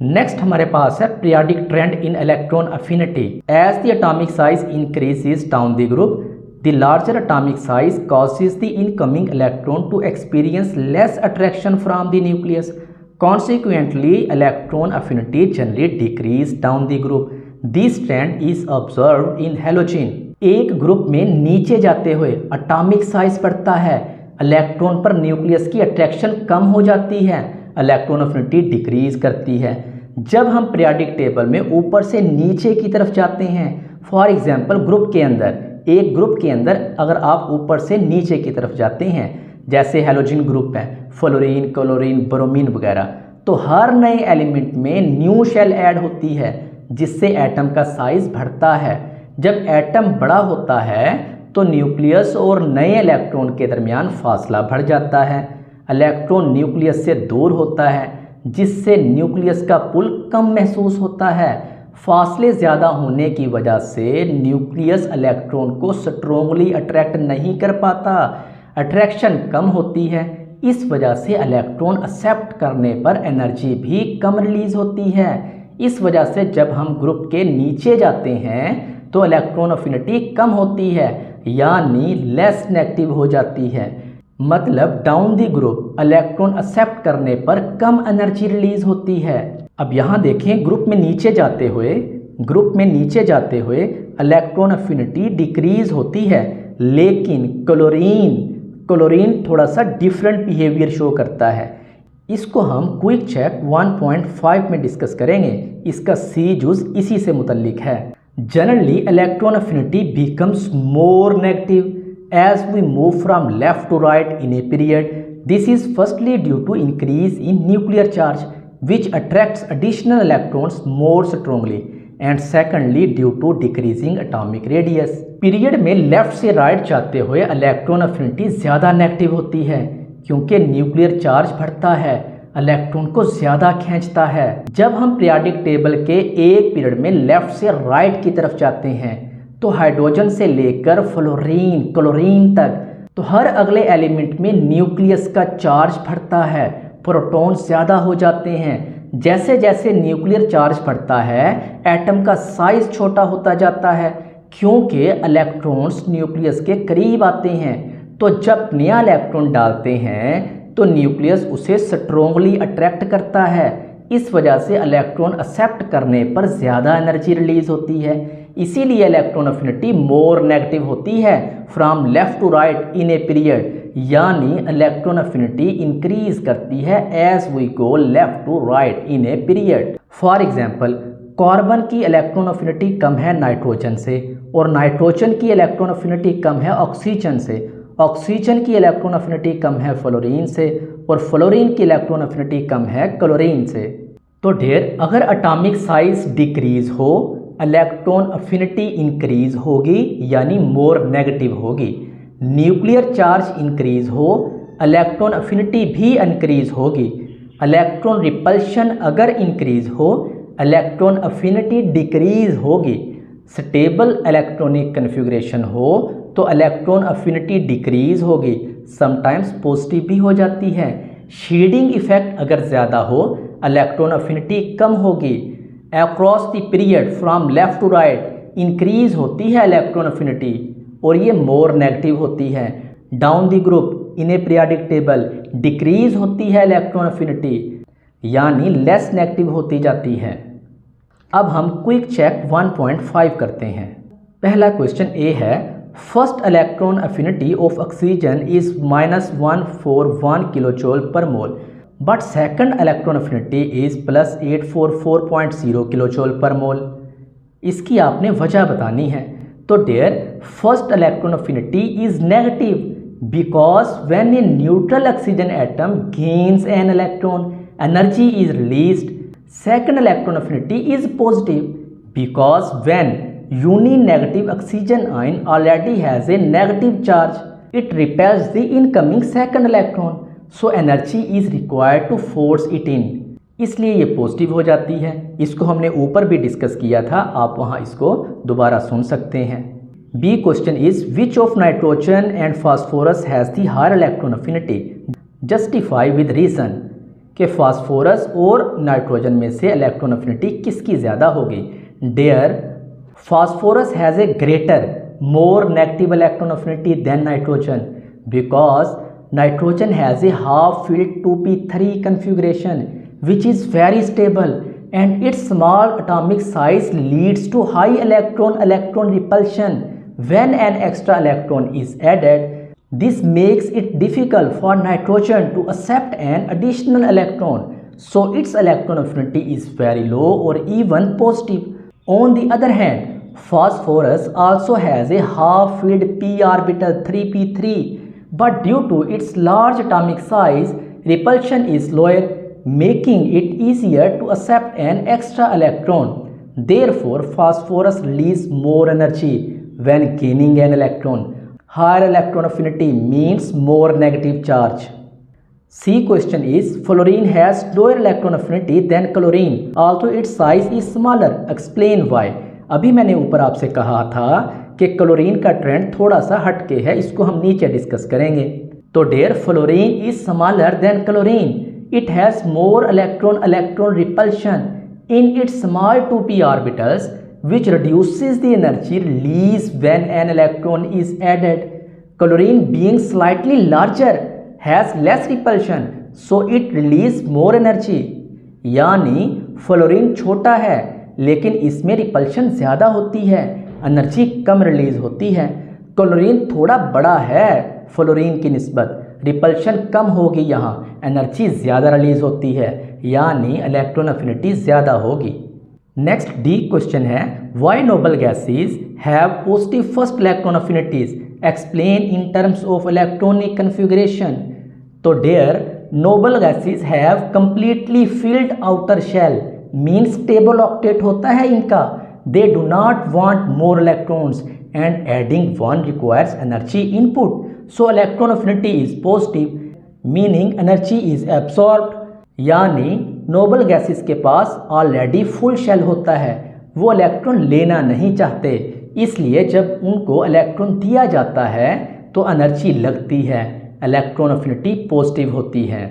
Next हमारे पास है periodic trend in electron affinity. As the atomic size increases down the group, the larger atomic size causes the incoming electron to experience less attraction from the nucleus. Consequently, electron affinity generally decrease down the group. This trend is observed in halogen. एक group में नीचे जाते हुए atomic size बढ़ता है, electron पर nucleus की attraction कम हो जाती है, इलेक्ट्रॉन अफिनिटी डिक्रीज करती है। जब हम पीरियोडिक टेबल में ऊपर से नीचे की तरफ जाते हैं, फॉर एग्जांपल ग्रुप के अंदर, एक ग्रुप के अंदर अगर आप ऊपर से नीचे की तरफ जाते हैं, जैसे हैलोजन ग्रुप है, फ्लोरीन, क्लोरीन, ब्रोमीन वगैरह, तो हर नए एलिमेंट में न्यू शेल ऐड होती है जिससे एटम का साइज बढ़ता है। जब एटम बड़ा होता है तो न्यूक्लियस और नए इलेक्ट्रॉन के दरमियान फासला बढ़ जाता है, इलेक्ट्रॉन न्यूक्लियस से दूर होता है जिससे न्यूक्लियस का पुल कम महसूस होता है। फासले ज़्यादा होने की वजह से न्यूक्लियस इलेक्ट्रॉन को स्ट्रोंगली अट्रैक्ट नहीं कर पाता, अट्रैक्शन कम होती है। इस वजह से इलेक्ट्रॉन एक्सेप्ट करने पर एनर्जी भी कम रिलीज होती है। इस वजह से जब हम ग्रुप के नीचे जाते हैं तो इलेक्ट्रॉन अफिनिटी कम होती है, यानी लेस नेगेटिव हो जाती है। मतलब down the group electron accept करने पर कम एनर्जी रिलीज होती है। अब यहाँ देखें, ग्रुप में नीचे जाते हुए इलेक्ट्रॉन अफिनिटी डिक्रीज होती है, लेकिन क्लोरीन थोड़ा सा डिफरेंट बिहेवियर शो करता है। इसको हम क्विक चेक 1.5 में डिस्कस करेंगे। इसका सी यूज इसी से मुतल्लिक है। Generally electron affinity becomes more negative as we move from left to right in a period. This is firstly due to increase in nuclear charge which attracts additional electrons more strongly, and secondly due to decreasing atomic radius. Period में left से right जाते हुए electron affinity ज़्यादा negative होती है क्योंकि nuclear charge बढ़ता है, इलेक्ट्रॉन को ज़्यादा खींचता है। जब हम पीरियोडिक टेबल के एक पीरियड में लेफ्ट से राइट की तरफ जाते हैं तो हाइड्रोजन से लेकर फ्लोरीन, क्लोरीन तक, तो हर अगले एलिमेंट में न्यूक्लियस का चार्ज बढ़ता है, प्रोटॉन ज़्यादा हो जाते हैं। जैसे जैसे न्यूक्लियर चार्ज बढ़ता है एटम का साइज छोटा होता जाता है क्योंकि इलेक्ट्रॉन्स न्यूक्लियस के करीब आते हैं। तो जब नया इलेक्ट्रॉन डालते हैं तो न्यूक्लियस उसे स्ट्रोंगली अट्रैक्ट करता है। इस वजह से इलेक्ट्रॉन एक्सेप्ट करने पर ज़्यादा एनर्जी रिलीज होती है। इसीलिए इलेक्ट्रॉन अफिनिटी मोर नेगेटिव होती है from left to right in a period, यानी इलेक्ट्रॉन अफिनिटी इंक्रीज करती है as we go left to right in a period. For example, carbon की इलेक्ट्रॉन अफिनिटी कम है नाइट्रोजन से, और नाइट्रोजन की इलेक्ट्रॉन अफिनिटी कम है ऑक्सीजन से, ऑक्सीजन की इलेक्ट्रॉन अफिनिटी कम है फ्लोरीन से, और फ्लोरीन की इलेक्ट्रॉन अफिनिटी कम है क्लोरीन से। तो डियर, अगर एटॉमिक साइज डिक्रीज हो, इलेक्ट्रॉन अफिनिटी इंक्रीज होगी यानी मोर नेगेटिव होगी। न्यूक्लियर चार्ज इंक्रीज हो, इलेक्ट्रॉन अफिनिटी भी इंक्रीज होगी। इलेक्ट्रॉन रिपल्शन अगर इंक्रीज हो, इलेक्ट्रॉन अफिनिटी डिक्रीज होगी। स्टेबल इलेक्ट्रॉनिक कन्फिग्रेशन हो तो इलेक्ट्रॉन अफिनिटी डिक्रीज होगी, समटाइम्स पॉजिटिव भी हो जाती है। शेडिंग इफेक्ट अगर ज़्यादा हो, इलेक्ट्रॉन अफिनिटी कम होगी। Across the period from left to right increase होती है इलेक्ट्रॉन अफिनिटी और ये मोर नेगेटिव होती है। Down the group in A periodic table decrease होती है इलेक्ट्रॉन अफिनिटी, यानी लेस नेगेटिव होती जाती है। अब हम क्विक चेक 1.5 करते हैं। पहला क्वेश्चन ए है, first electron affinity of oxygen is -141 kilojoule per mole, but second electron affinity is +844.0 kilojoule per mole. इसकी आपने वजह बतानी है। तो dear, first electron affinity is negative because when a neutral oxygen atom gains an electron, energy is released. Second electron affinity is positive because when uni-negative oxygen ion already has a negative charge, it repels the incoming second electron, so energy is required to force it in, इसलिए ये positive हो जाती है। इसको हमने ऊपर भी discuss किया था, आप वहाँ इसको दोबारा सुन सकते हैं। B question is, which of nitrogen and phosphorus has the higher electron affinity, justify with reason, कि फास्फोरस और नाइट्रोजन में से इलेक्ट्रॉन अफिनिटी किसकी ज़्यादा होगी। There phosphorus has a greater more negative electron affinity than nitrogen because nitrogen has a half filled 2p3 configuration which is very stable and its small atomic size leads to high electron repulsion when an extra electron is added. This makes it difficult for nitrogen to accept an additional electron, so its electron affinity is very low or even positive. On the other hand, phosphorus also has a half filled p orbital 3p3, but due to its large atomic size, repulsion is lower, making it easier to accept an extra electron. Therefore, phosphorus releases more energy when gaining an electron. Higher electron affinity means more negative charge. C question is, fluorine has lower electron affinity than chlorine, although its size is smaller. Explain why. अभी मैंने ऊपर आपसे कहा था कि chlorine का trend थोड़ा सा हटके है, इसको हम नीचे डिस्कस करेंगे। तो there fluorine is smaller than chlorine, it has more electron repulsion in its small 2p orbitals which reduces the energy released when an electron is added. Chlorine being slightly larger has less repulsion, so it releases more energy. यानी fluorine छोटा है लेकिन इसमें repulsion ज़्यादा होती है, energy कम release होती है। क्लोरीन थोड़ा बड़ा है फ्लोरीन की निस्बत, रिपल्शन कम होगी, यहाँ एनर्जी ज़्यादा रिलीज होती है, यानी इलेक्ट्रॉन अफिनिटी ज़्यादा होगी। नेक्स्ट डी क्वेश्चन है, why noble gases have positive first electron affinities, explain in terms of electronic configuration. तो there noble gases have completely filled outer shell, means stable octet होता है इनका। They do not want more electrons and adding one requires energy input, so electron affinity is positive, meaning energy is absorbed. यानी noble gases के पास already full shell होता है, वो electron लेना नहीं चाहते, इसलिए जब उनको इलेक्ट्रॉन दिया जाता है तो एनर्जी लगती है, इलेक्ट्रॉन अफिनिटी पॉजिटिव होती है।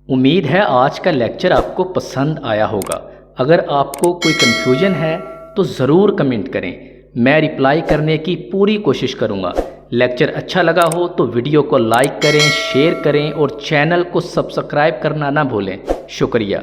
उम्मीद है आज का लेक्चर आपको पसंद आया होगा। अगर आपको कोई कन्फ्यूजन है तो ज़रूर कमेंट करें, मैं रिप्लाई करने की पूरी कोशिश करूँगा। लेक्चर अच्छा लगा हो तो वीडियो को लाइक करें, शेयर करें और चैनल को सब्सक्राइब करना ना भूलें। शुक्रिया।